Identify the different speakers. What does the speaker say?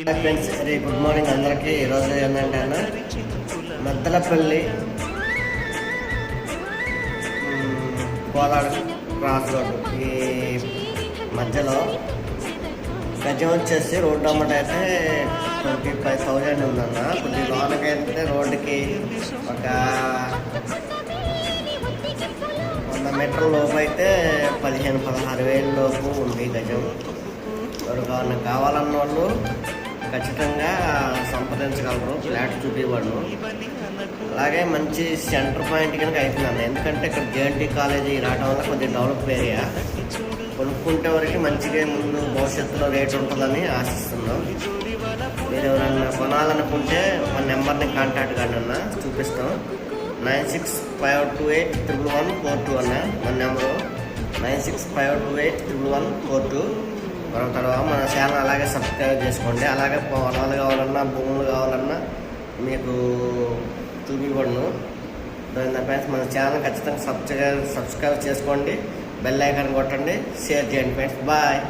Speaker 1: Friends, very good morning అందరికీ. ఈరోజు ఏంటంటే మద్దలపల్లి కోలాడు క్రాస్ రోడ్డు ఈ మధ్యలో గజం వచ్చేసి రోడ్డు అమ్మట అయితే 25,000 ఉందన్న. కొద్ది లోనకి అయితే రోడ్డుకి ఒక 100 మీటర్ల లోపు అయితే 15,000-16,000 లోపు ఉంది గజం. ఎవరికైనా కావాలన్న వాళ్ళు ఖచ్చితంగా సంప్రదించగలరు. ఫ్లాట్ చూపివ్వను. అలాగే మంచి సెంటర్ పాయింట్ కనుక అవుతున్నాను, ఎందుకంటే ఇక్కడ జేఎన్టీ కాలేజీ రావడం వల్ల కొద్దిగా డెవలప్ ఏరియా. కొనుక్కుంటే వరకు మంచిగా ముందు భవిష్యత్తులో రేట్ ఉంటుందని ఆశిస్తున్నాం. మీరు ఎవరైనా కొనాలనుకుంటే మన నెంబర్ని కాంటాక్ట్ కానీ అన్న చూపిస్తాం. 9652811142 అన్న మన నెంబరు. 9652811142. తర్వాత మన ఛానల్ అలాగే సబ్స్క్రైబ్ చేసుకోండి. అలాగే పొలాలు కావాలన్నా భూములు కావాలన్నా మీకు చూపివ్వను. ఫ్రెండ్స్, మన ఛానల్ ఖచ్చితంగా సబ్స్క్రైబ్ చేసుకోండి. బెల్ ఐకాన్ కొట్టండి, షేర్ చేయండి ఫ్రెండ్స్. బాయ్.